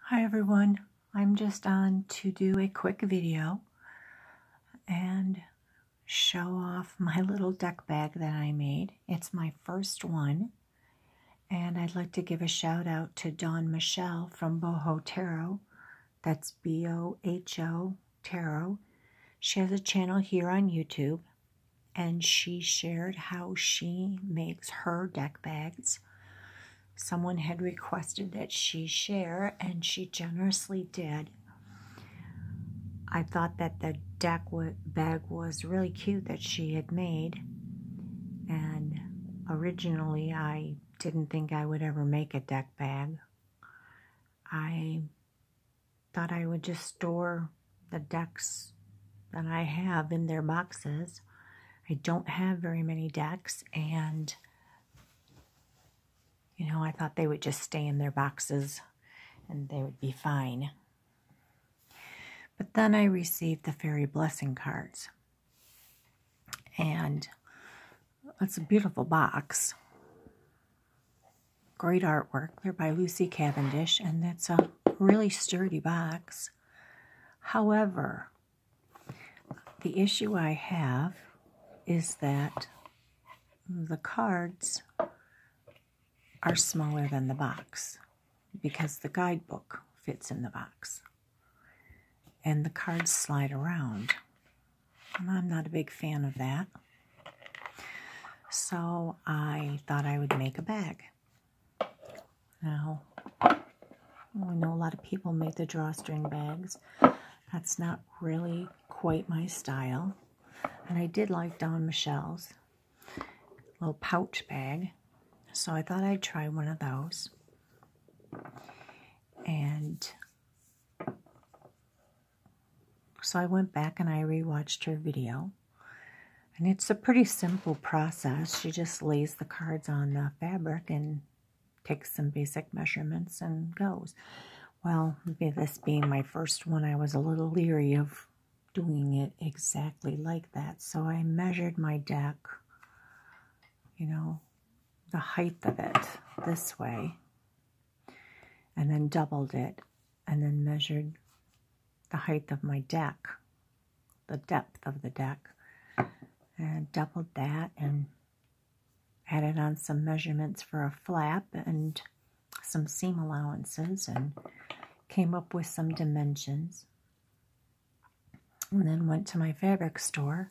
Hi everyone, I'm just on to do a quick video and show off my little deck bag that I made. It's my first one, and I'd like to give a shout out to Dawn Michelle from Boho Tarot. That's B-O-H-O Tarot. She has a channel here on YouTube, and she shared how she makes her deck bags. Someone had requested that she share, and she generously did. I thought that the bag was really cute that she had made, and originally I didn't think I would ever make a deck bag. I thought I would just store the decks that I have in their boxes. I don't have very many decks, and I thought they would just stay in their boxes and they would be fine. But then I received the Faery Blessing Cards, and it's a beautiful box. Great artwork. They're by Lucy Cavendish, and it's a really sturdy box. However, the issue I have is that the cards are smaller than the box because the guidebook fits in the box and the cards slide around, and I'm not a big fan of that. So I thought I would make a bag. Now, I know a lot of people make the drawstring bags. That's not really quite my style. And I did like Dawn Michelle's little pouch bag, so I thought I'd try one of those. And so I went back and I rewatched her video. And it's a pretty simple process. She just lays the cards on the fabric and takes some basic measurements and goes. Well, this being my first one, I was a little leery of doing it exactly like that. So I measured my deck, the height of it this way, and then doubled it, and then measured the height of my deck, the depth of the deck, and doubled that and added on some measurements for a flap and some seam allowances, and came up with some dimensions. And then went to my fabric store,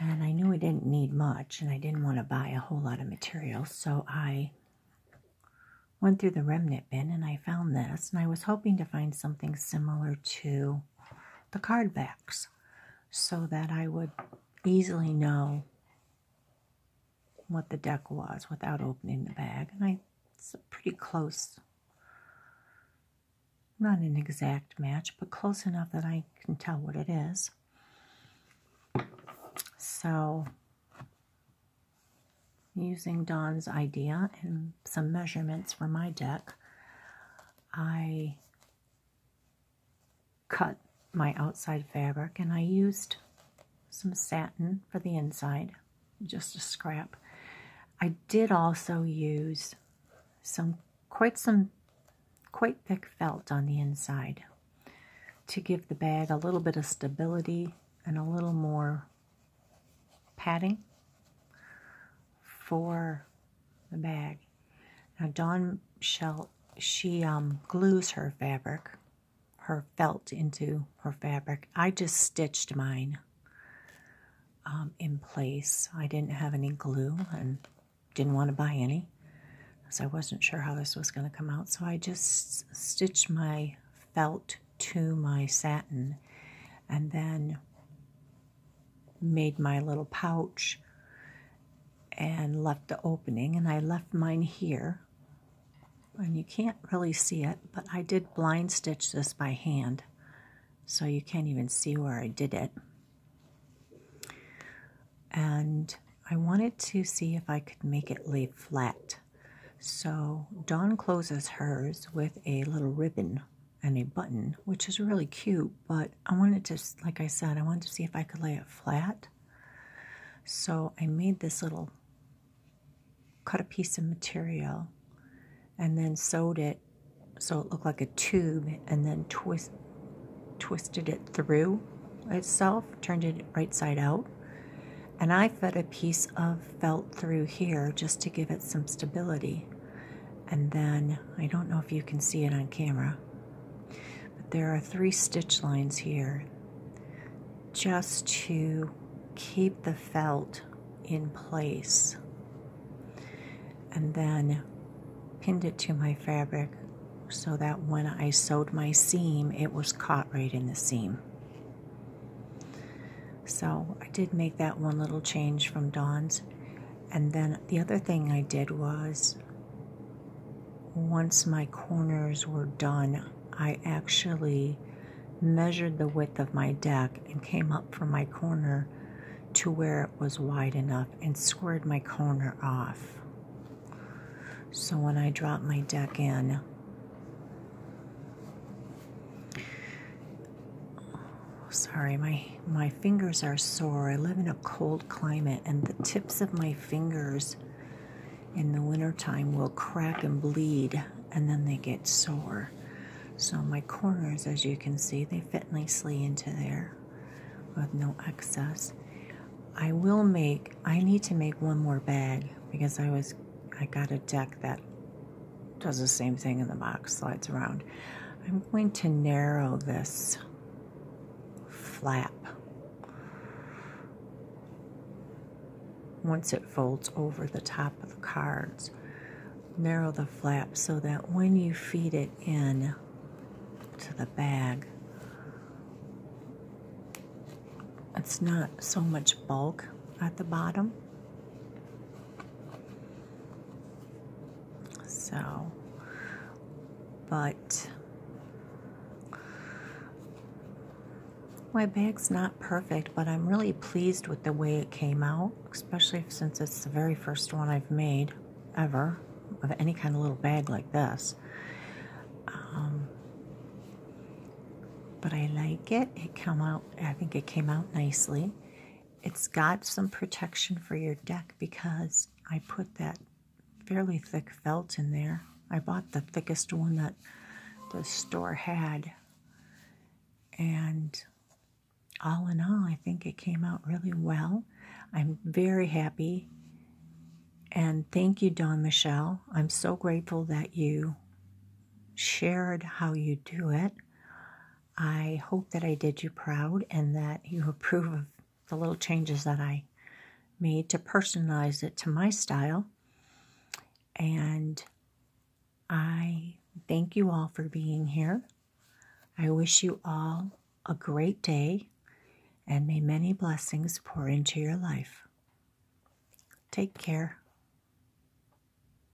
and I knew I didn't need much, and I didn't want to buy a whole lot of material, so I went through the remnant bin and I found this, and I was hoping to find something similar to the card backs so that I would easily know what the deck was without opening the bag. And it's a pretty close, not an exact match, but close enough that I can tell what it is. So, using Dawn's idea and some measurements for my deck, I cut my outside fabric, and I used some satin for the inside, just a scrap. I did also use quite thick felt on the inside to give the bag a little bit of stability and a little more padding for the bag. Now, Dawn Michelle, she glues her fabric, her felt into her fabric. I just stitched mine in place. I didn't have any glue and didn't want to buy any, because I wasn't sure how this was going to come out. So I just stitched my felt to my satin and then made my little pouch and left the opening, and I left mine here, and you can't really see it, but I did blind stitch this by hand, so you can't even see where I did it. And I wanted to see if I could make it lay flat. So Dawn closes hers with a little ribbon and a button, which is really cute, but I wanted to, like I said, I wanted to see if I could lay it flat. So I made this little, cut a piece of material, and then sewed it so it looked like a tube, and then twisted it through itself, turned it right side out. And I fed a piece of felt through here just to give it some stability. And then, I don't know if you can see it on camera, but there are 3 stitch lines here just to keep the felt in place. And then pinned it to my fabric so that when I sewed my seam, it was caught right in the seam. So I did make that one little change from Dawn's. And then the other thing I did was, once my corners were done, I actually measured the width of my deck and came up from my corner to where it was wide enough and squared my corner off. So when I drop my deck in, sorry, my fingers are sore. I live in a cold climate, and the tips of my fingers in the wintertime will crack and bleed, and then they get sore. So my corners, as you can see, they fit nicely into there with no excess. I need to make one more bag because I got a deck that does the same thing in the box, slides around. I'm going to narrow this flap once it folds over the top of the cards. Narrow the flap so that when you feed it in to the bag, it's not so much bulk at the bottom. So, but my bag's not perfect, but I'm really pleased with the way it came out, especially since it's the very first one I've made ever of any kind of little bag like this. But I like it. I think it came out nicely. It's got some protection for your deck because I put that fairly thick felt in there. I bought the thickest one that the store had. And all in all, I think it came out really well. I'm very happy. And thank you, Dawn Michelle. I'm so grateful that you shared how you do it. I hope that I did you proud and that you approve of the little changes that I made to personalize it to my style. And I thank you all for being here. I wish you all a great day, and may many blessings pour into your life. Take care.